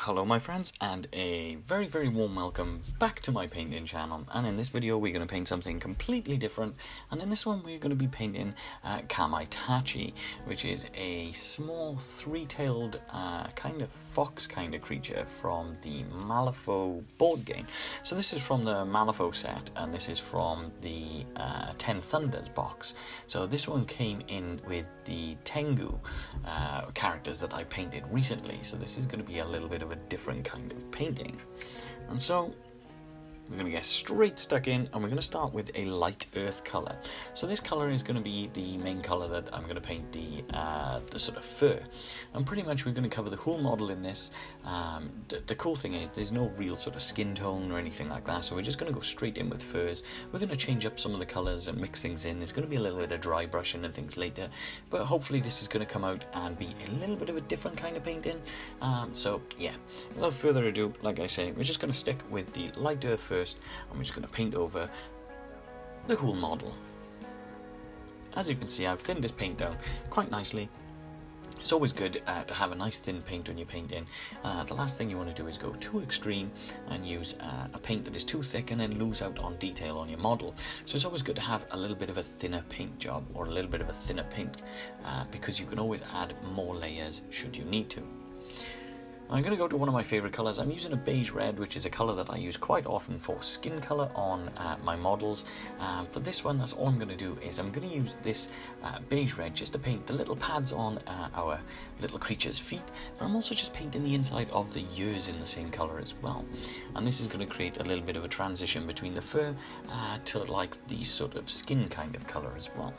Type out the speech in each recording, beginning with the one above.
Hello my friends, and a very warm welcome back to my painting channel. And in this video we're going to paint something completely different, and in this one we're going to be painting Kamaitachi, which is a small three-tailed kind of fox kind of creature from the Malifaux board game. So this is from the Malifaux set, and this is from the 10 Thunders box. So this one came in with the Tengu characters that I painted recently, so this is going to be a little bit of a different kind of painting. And so we're going to get straight stuck in, and we're going to start with a light earth color. So this color is going to be the main color that I'm going to paint the sort of fur, and pretty much we're going to cover the whole model in this. The cool thing is there's no real sort of skin tone or anything like that, so we're just going to go straight in with furs. We're going to change up some of the colors and mix things in. There's going to be a little bit of dry brushing and things later, but hopefully this is going to come out and be a little bit of a different kind of painting. So yeah, without further ado, like I say, we're just going to stick with the light earth first, and we're just going to paint over the whole model. As you can see, I've thinned this paint down quite nicely. It's always good to have a nice thin paint when you're painting. The last thing you want to do is go too extreme and use a paint that is too thick and then lose out on detail on your model. So it's always good to have a little bit of a thinner paint job, or a little bit of a thinner paint, because you can always add more layers should you need to. I'm going to go to one of my favourite colours. I'm using a beige red, which is a colour that I use quite often for skin colour on my models. For this one, that's all I'm going to do is I'm going to use this beige red just to paint the little pads on our little creature's feet, but I'm also just painting the inside of the ears in the same colour as well. And this is going to create a little bit of a transition between the fur to like the sort of skin kind of colour as well.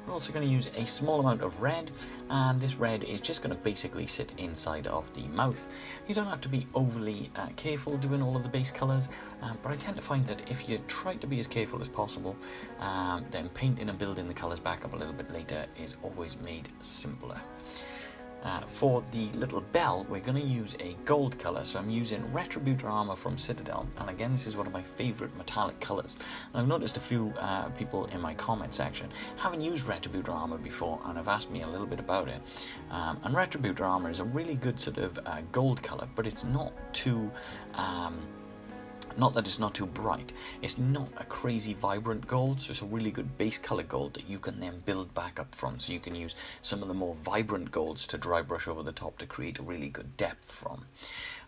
We're also going to use a small amount of red, and this red is just going to basically sit inside of the mouth. You don't have to be overly careful doing all of the base colours, but I tend to find that if you try to be as careful as possible, then painting and building the colours back up a little bit later is always made simpler. For the little bell, we're going to use a gold colour, so I'm using Retributor Armour from Citadel, and again this is one of my favourite metallic colours. I've noticed a few people in my comment section haven't used Retributor Armour before and have asked me a little bit about it. And Retributor Armour is a really good sort of gold colour, but it's not too not that it's not too bright. It's not a crazy vibrant gold, so it's a really good base color gold that you can then build back up from. So you can use some of the more vibrant golds to dry brush over the top to create a really good depth from.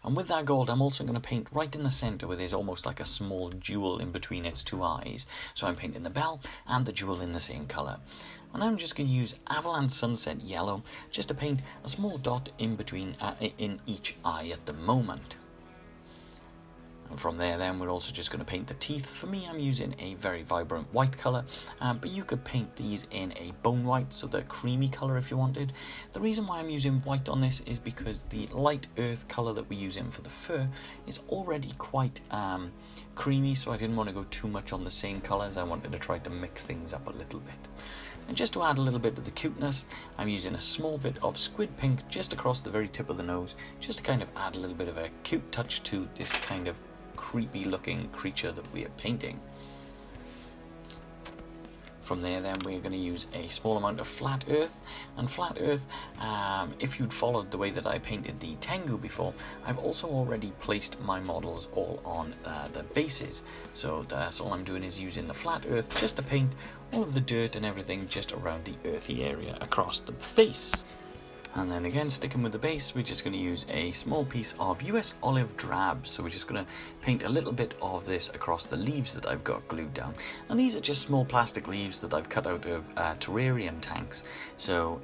And with that gold, I'm also going to paint right in the center where there's almost like a small jewel in between its two eyes. So I'm painting the bell and the jewel in the same color. And I'm just going to use Avalanche Sunset Yellow just to paint a small dot in between in each eye at the moment. And from there then we're also just going to paint the teeth. For me, I'm using a very vibrant white colour, but you could paint these in a bone white, so the creamy colour if you wanted. The reason why I'm using white on this is because the light earth colour that we use in for the fur is already quite creamy, so I didn't want to go too much on the same colours. I wanted to try to mix things up a little bit. And just to add a little bit of the cuteness, I'm using a small bit of squid pink just across the very tip of the nose, just to kind of add a little bit of a cute touch to this kind of creepy looking creature that we are painting. From there then we're going to use a small amount of flat earth, and flat earth, if you'd followed the way that I painted the Tengu before, I've also already placed my models all on the bases, so that's all I'm doing is using the flat earth just to paint all of the dirt and everything just around the earthy area across the base. And then again, sticking with the base, we're just going to use a small piece of US Olive Drab. So we're just going to paint a little bit of this across the leaves that I've got glued down. And these are just small plastic leaves that I've cut out of terrarium tanks. So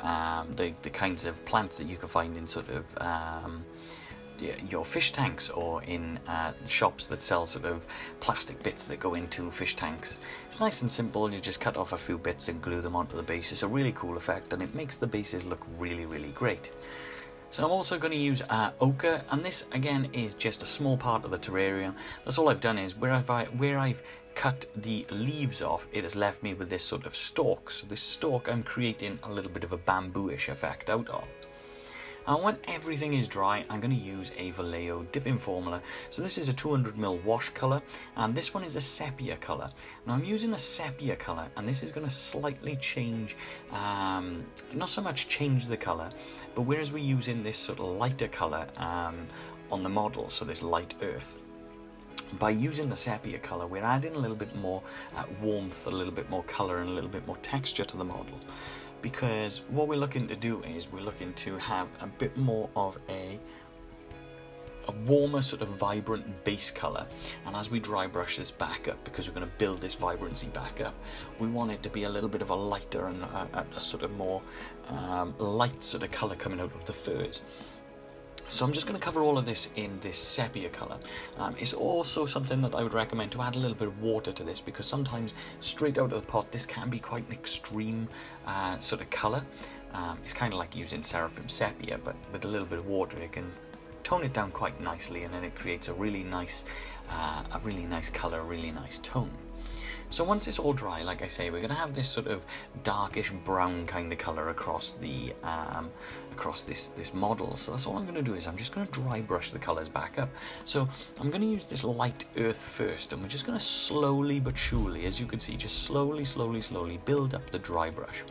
the kinds of plants that you can find in sort of your fish tanks, or in shops that sell sort of plastic bits that go into fish tanks. It's nice and simple. You just cut off a few bits and glue them onto the base. It's a really cool effect, and it makes the bases look really great. So I'm also going to use ochre, and this again is just a small part of the terrarium. That's all I've done is where I've cut the leaves off, it has left me with this sort of stalk. So this stalk I'm creating a little bit of a bamboo-ish effect out of. And when everything is dry, I'm going to use a Vallejo dipping formula. So this is a 200ml wash colour, and this one is a sepia colour. Now I'm using a sepia colour, and this is going to slightly change, not so much change the colour, but whereas we're using this sort of lighter colour on the model, so this light earth. By using the sepia colour, we're adding a little bit more warmth, a little bit more colour, and a little bit more texture to the model. Because what we're looking to do is we're looking to have a bit more of a warmer sort of vibrant base colour, and as we dry brush this back up, because we're going to build this vibrancy back up, we want it to be a little bit of a lighter and a sort of more light sort of colour coming out of the furs. So I'm just going to cover all of this in this sepia colour. It's also something that I would recommend to add a little bit of water to this, because sometimes straight out of the pot this can be quite an extreme sort of colour. It's kind of like using seraphim sepia, but with a little bit of water it can tone it down quite nicely, and then it creates a really nice colour, a really nice tone. So once it's all dry, like I say, we're going to have this sort of darkish brown kind of colour across the across this model. So that's all I'm going to do is I'm just going to dry brush the colours back up. So I'm going to use this light earth first, and we're just going to slowly but surely, as you can see, just slowly build up the dry brush.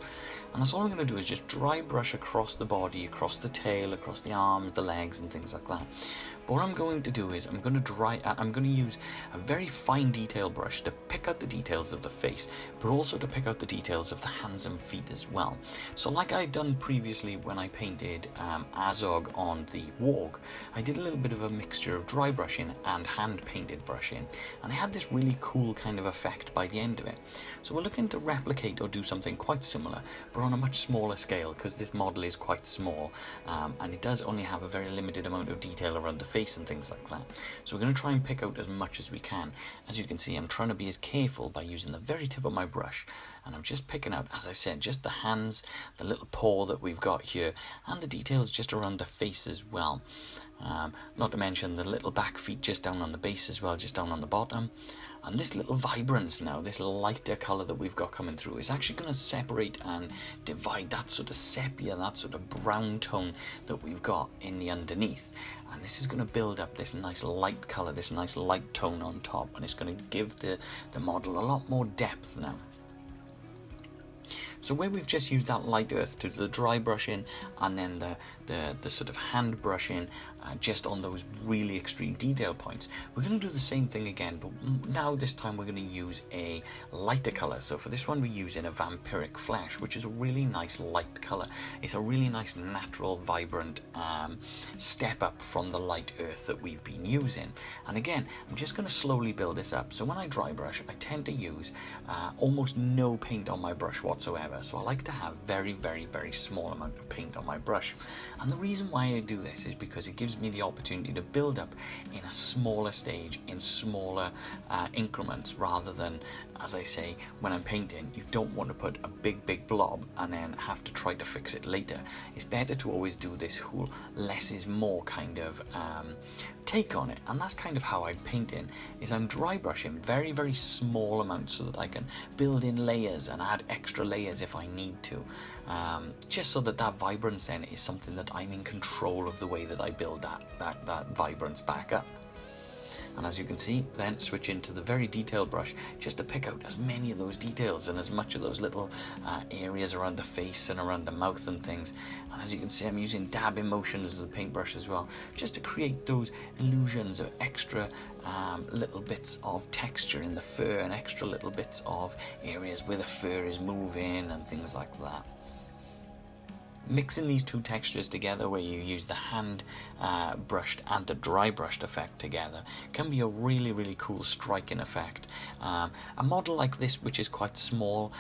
And that's all I'm going to do is just dry brush across the body, across the tail, across the arms, the legs, and things like that. But what I'm going to do is I'm going to use a very fine detail brush to pick out the details of the face, but also to pick out the details of the hands and feet as well. So like I'd done previously when I painted Azog on the warg, I did a little bit of a mixture of dry brushing and hand painted brushing, and I had this really cool kind of effect by the end of it. So we're looking to replicate or do something quite similar, but on a much smaller scale, because this model is quite small, and it does only have a very limited amount of detail around the face and things like that. So we're going to try and pick out as much as we can. As you can see, I'm trying to be as careful by using the very tip of my brush, and I'm just picking out, as I said, just the hands, the little paw that we've got here, and the details just around the face as well. Not to mention the little back feet just down on the base as well, just down on the bottom. And this little vibrance now, this lighter colour that we've got coming through, is actually going to separate and divide that sort of sepia, that sort of brown tone that we've got in the underneath. And this is going to build up this nice light colour, this nice light tone on top, and it's going to give the model a lot more depth now. So where we've just used that light earth to the dry brushing, and then the sort of hand brushing just on those really extreme detail points, we're going to do the same thing again, but now this time we're going to use a lighter colour. So for this one we're using a vampiric flesh, which is a really nice light colour. It's a really nice natural vibrant step up from the light earth that we've been using. And again, I'm just going to slowly build this up. So when I dry brush, I tend to use almost no paint on my brush whatsoever. So I like to have very small amount of paint on my brush. And the reason why I do this is because it gives me the opportunity to build up in a smaller stage, in smaller increments, rather than, as I say, when I'm painting, you don't want to put a big blob and then have to try to fix it later. It's better to always do this whole less is more kind of take on it, and that's kind of how I'm painting, is I'm dry brushing very small amounts so that I can build in layers and add extra layers if I need to, just so that vibrance then is something that I'm in control of the way that I build that vibrance back up. And as you can see, then switch into the very detailed brush just to pick out as many of those details and as much of those little areas around the face and around the mouth and things. And as you can see, I'm using dabbing motions of the paintbrush as well, just to create those illusions of extra little bits of texture in the fur and extra little bits of areas where the fur is moving and things like that. Mixing these two textures together, where you use the hand brushed and the dry brushed effect together, can be a really cool striking effect. A model like this, which is quite small,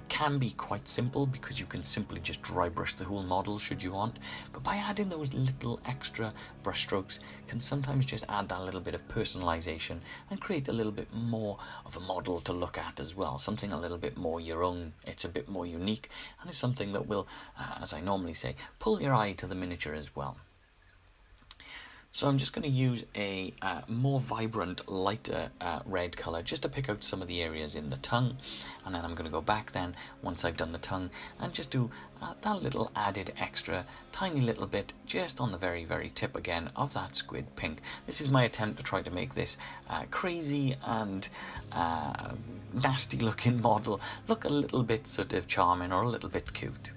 can be quite simple because you can simply just dry brush the whole model should you want, but by adding those little extra brush strokes can sometimes just add that little bit of personalization and create a little bit more of a model to look at as well, something a little bit more your own. It's a bit more unique, and it's something that will, as I normally say, pull your eye to the miniature as well. So I'm just going to use a more vibrant, lighter red colour just to pick out some of the areas in the tongue, and then I'm going to go back then, once I've done the tongue, and just do that little added extra tiny little bit just on the very tip again of that squid pink. This is my attempt to try to make this crazy and nasty looking model look a little bit sort of charming or a little bit cute.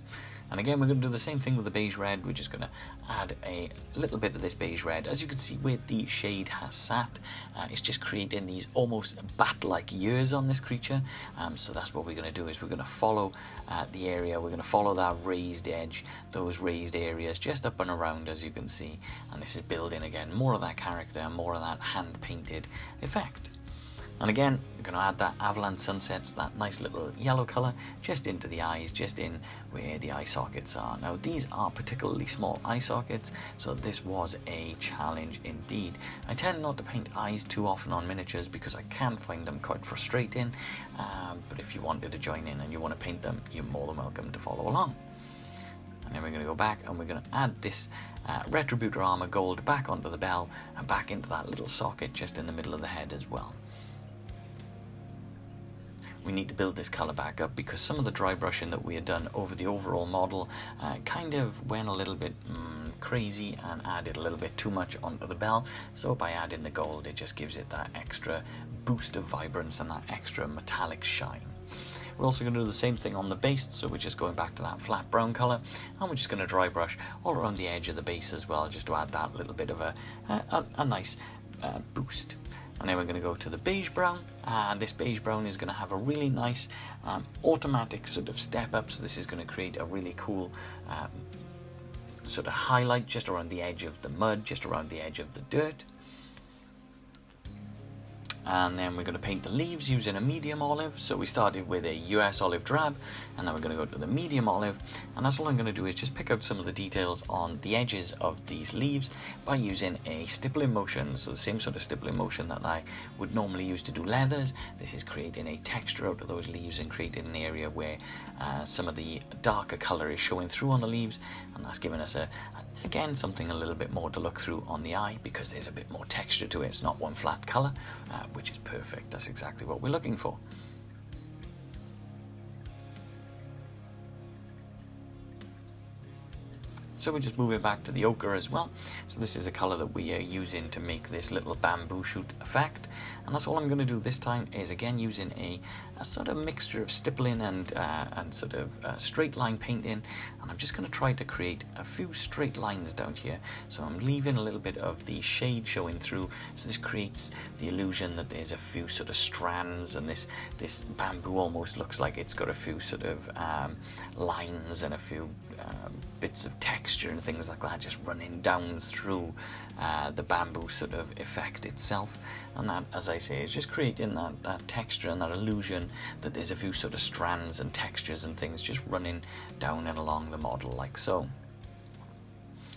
And again, we're going to do the same thing with the beige red. We're just going to add a little bit of this beige red. As you can see where the shade has sat, it's just creating these almost bat-like ears on this creature. So that's what we're going to do, is we're going to follow the area. We're going to follow that raised edge, those raised areas just up and around, as you can see. And this is building again more of that character, more of that hand-painted effect. And again, we're going to add that Avalanche Sunsets, that nice little yellow colour, just into the eyes, just in where the eye sockets are. Now, these are particularly small eye sockets, so this was a challenge indeed. I tend not to paint eyes too often on miniatures because I can find them quite frustrating, but if you wanted to join in and you want to paint them, you're more than welcome to follow along. And then we're going to go back and we're going to add this Retributor Armor Gold back onto the bell and back into that little socket just in the middle of the head as well. We need to build this colour back up because some of the dry brushing that we had done over the overall model kind of went a little bit crazy and added a little bit too much onto the bell. So by adding the gold, it just gives it that extra boost of vibrance and that extra metallic shine. We're also going to do the same thing on the base, so we're just going back to that flat brown colour, and we're just going to dry brush all around the edge of the base as well, just to add that little bit of a nice boost. And then we're going to go to the beige brown, and this beige brown is going to have a really nice automatic sort of step up, so this is going to create a really cool sort of highlight just around the edge of the mud, just around the edge of the dirt. And then we're going to paint the leaves using a medium olive. So we started with a US olive drab, and now we're going to go to the medium olive, and that's all I'm going to do is just pick out some of the details on the edges of these leaves by using a stippling motion. So the same sort of stippling motion that I would normally use to do leathers. This is creating a texture out of those leaves and creating an area where some of the darker colour is showing through on the leaves, and that's giving us again something a little bit more to look through on the eye because there's a bit more texture to it. It's not one flat colour, which is perfect. That's exactly what we're looking for. So we're just moving back to the ochre as well. So this is a colour that we are using to make this little bamboo shoot effect. And that's all I'm going to do this time is again using a sort of mixture of stippling and sort of straight line painting. And I'm just going to try to create a few straight lines down here. So I'm leaving a little bit of the shade showing through. So this creates the illusion that there's a few sort of strands, and this bamboo almost looks like it's got a few sort of lines and a few bits of texture and things like that just running down through the bamboo sort of effect itself. And that, as I say, is just creating that texture and that illusion that there's a few sort of strands and textures and things just running down and along the model like so.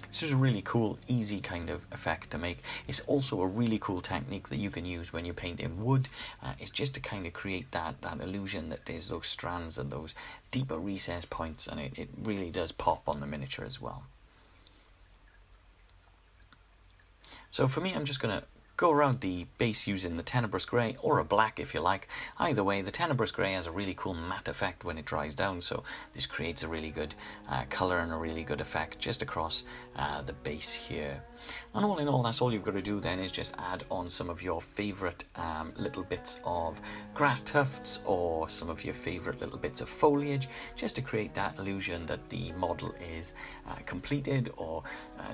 This is a really cool, easy kind of effect to make. It's also a really cool technique that you can use when you're painting wood. It's just to kind of create that illusion that there's those strands and those deeper recess points, and it really does pop on the miniature as well. So for me, I'm just going to go around the base using the Tenebrous Grey, or a black if you like. Either way, the Tenebrous Grey has a really cool matte effect when it dries down, so this creates a really good colour and a really good effect just across the base here. And all in all, that's all you've got to do then is just add on some of your favourite little bits of grass tufts or some of your favourite little bits of foliage, just to create that illusion that the model is completed, or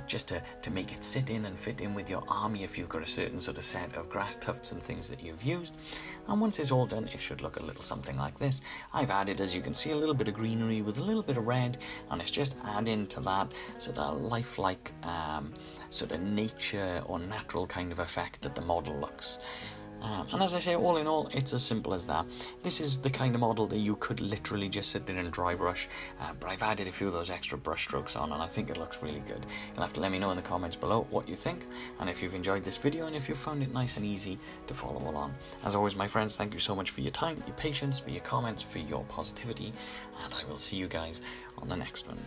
just to make it sit in and fit in with your army if you've got a certain sort of set of grass tufts and things that you've used. And once it's all done, it should look a little something like this. I've added, as you can see, a little bit of greenery with a little bit of red, and it's just adding to that sort of lifelike sort of nature or natural kind of effect that the model looks. And as I say, all in all, it's as simple as that. This is the kind of model that you could literally just sit there and dry brush, but I've added a few of those extra brush strokes on, and I think it looks really good. You'll have to let me know in the comments below what you think, and if you've enjoyed this video, and if you found it nice and easy to follow along. As always, my friends, thank you so much for your time, your patience, for your comments, for your positivity, and I will see you guys on the next one.